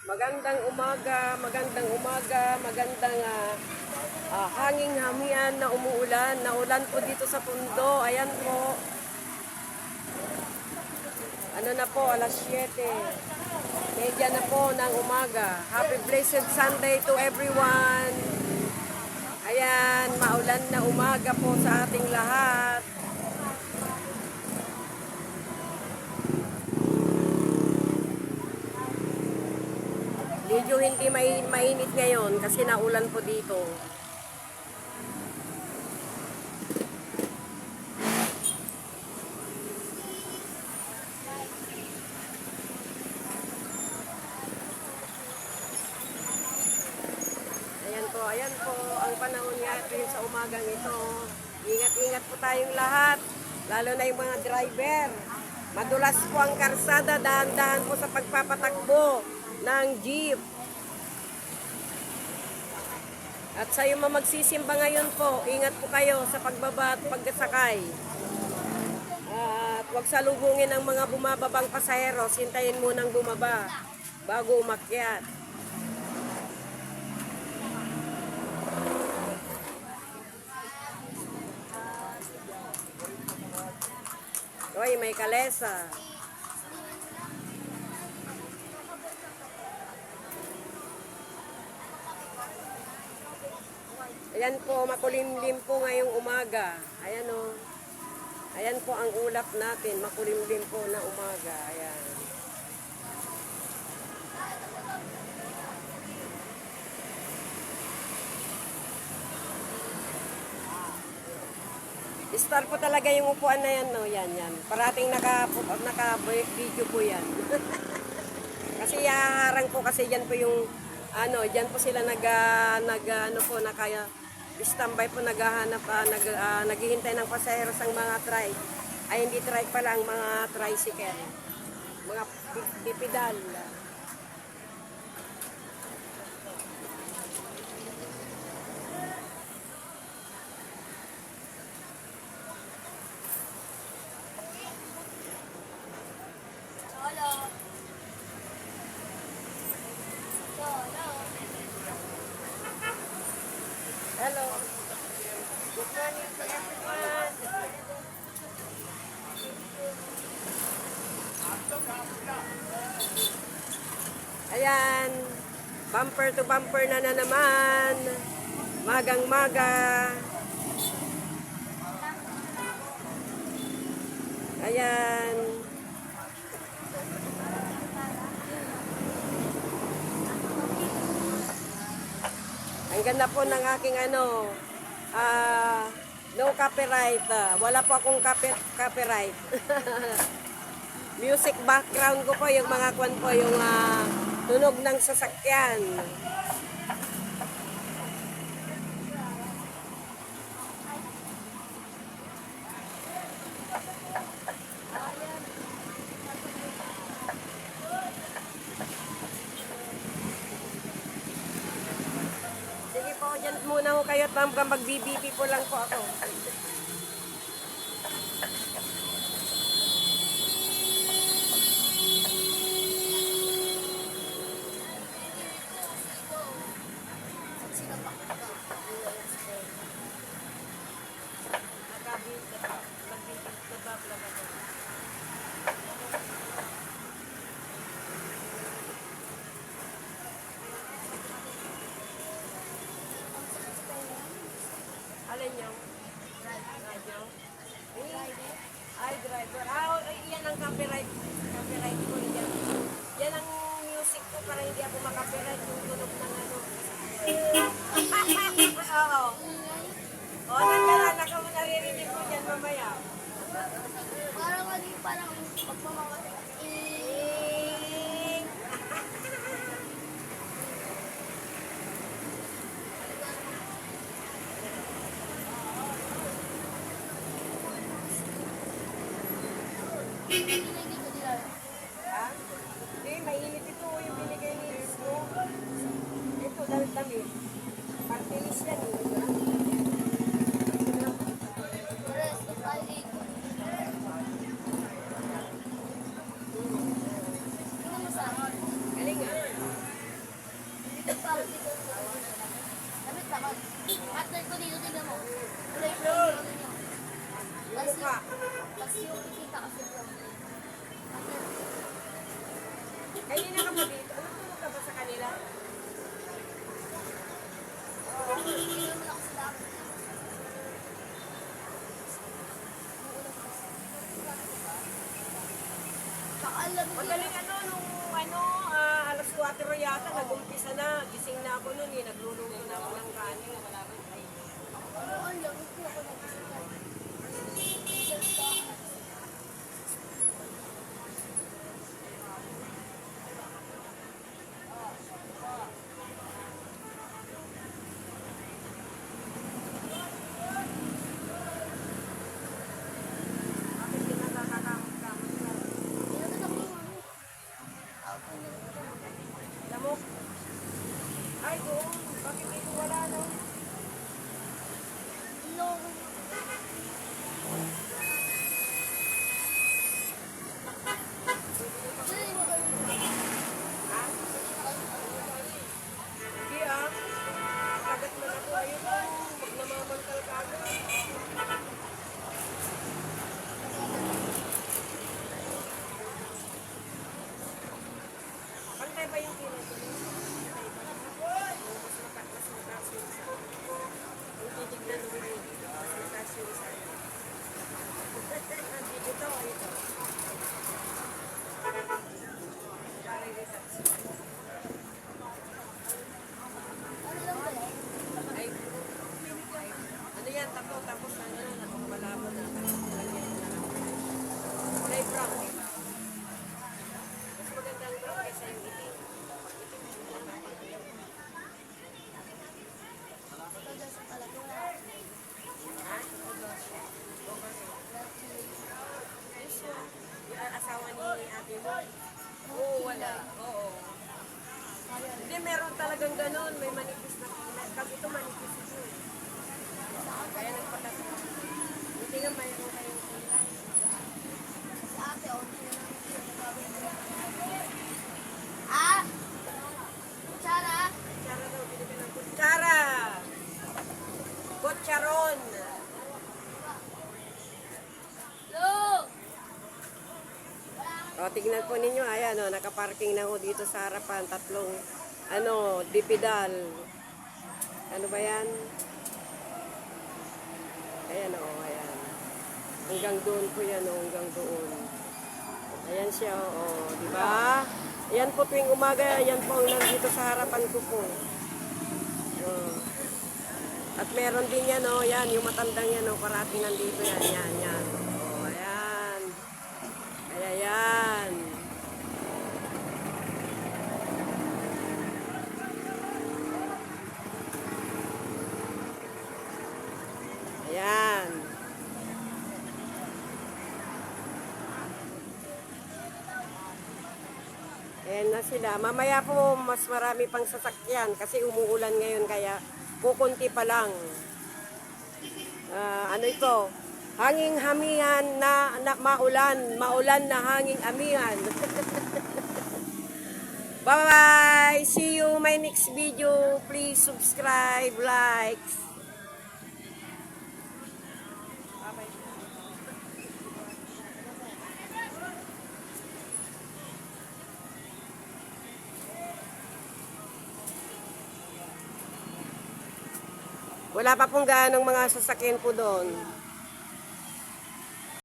Magandang umaga, magandang umaga, magandang hanging hamian na umuulan. Naulan po dito sa Pundo. Ayan po. Ano na po, alas 7. Medya na po ng umaga. Happy blessed Sunday to everyone. Ayan, maulan na umaga po sa ating lahat. Medyo hindi mainit ngayon kasi naulan po dito. Ayan po ang panahon natin sa umagang ito. Ingat-ingat po tayong lahat, lalo na yung mga driver. Madulas po ang karsada, dahan-dahan po sa pagpapatakbo ng jeep. At sa yung mga magsisimba ngayon po, ingat po kayo sa pagbaba at pagkasakay. At huwag salubungin ang mga bumababang pasahero, hintayin munang bumaba bago umakyat. Hoy, may kalesa. Ayan po, makulimlim po ngayong umaga. Ayan o. Ayan po ang ulap natin, makulimlim po na umaga. Ayan. Star po talaga yung upuan na yan, no? Yan. Parating naka-video po yan. Kasi haharang po kasi yan po yung, dyan po sila standby po naghahanap, naghihintay ng pasahero sa mga trike. Ay, hindi trike pala, ang mga tricycle. Mga pipidal. Hello. Good morning to everyone. Ayan. Bumper to bumper na naman. Magang-maga. Ayan. Ang ganda po ng aking no copyright. Wala po akong copyright. Music background ko po, yung mga kwan po, yung tunog ng sasakyan. Diyan muna ho kayo at mag-BBP po lang po ako. Alin yung? Radio? Ay, driver. Yan ang copyright. Copyright ko yan. Yan ang music ko para hindi ako makapyright yung tunog ng Oo. O, nagkalanak ako naririnig ko dyan mamaya. Parang pagmamakating. Hindi, mainit ito yung binigay ni Rizko. Ito, dami. Partilis yan eh. Galing nga. yung kita kasi vlog. Kanina ka ba dito? Ano tulog ka ba sa kanila? Hindi naman ako sa dapat. Kaalam ko. Madaling alas 4 yata, nag-umpisa na. Gising na ako nun eh, nagluluto na ako ng kanin. Ang lamig ko ako nag-isipan. Bakit di nakakakamot-kamot ka? Inagat ako yung ano. Lamok? Ay, doon. Bakit dito wala, no? Ilong. Dali mo kayo. Ha? Hindi ah. Kagat mo na po. Ayun po. Pag namamantal ka agad. Pantay ba yung kilo? Mas mataas yung isa. Yung titignan mo yun. Mas mataas yung isa. Ito, ito. Parang research. Ano lang ba yan? Ay, ano yan? Tapos ano na, nakapalabo na. Kulay brown. Mas magandang brown kaysa yung itim. Pagkas talaga. Ha? Yes, yung asawa ni ate mo. Oo, wala. Oo. Hindi, meron talagang ganun. May manipis na. Kasi ito manipis ito. Kaya nagpatat. Hindi nga mayroon kayong kulay. Si ate, o. Ah! Kutsara! Kutsara daw, binigyan ng kutsara. Kutsaron. Lo! O, tignan po ninyo, ayan, o, nakaparking na ho dito sa harapan, tatlong, dipidal. Ano ba yan? Ayan, o, ayan. Hanggang doon po yan, o, hanggang doon. Ayan siya, o, di ba? Ayan po tuwing umaga, ayan po ang nandito sa harapan ko po. O. At meron din yan, o, yan, yung matandang yan, o, parating nandito yan, yan. O, ayan. Ayan. Ayan. Ayan na sila. Mamaya po mas marami pang sasakyan kasi umuulan ngayon kaya kukunti pa lang. Ano ito? Hanging hamingan na maulan na hanging amihan. Bye-bye! See you my next video. Please subscribe, likes. Wala pa pong gaanong mga sasakyan po doon.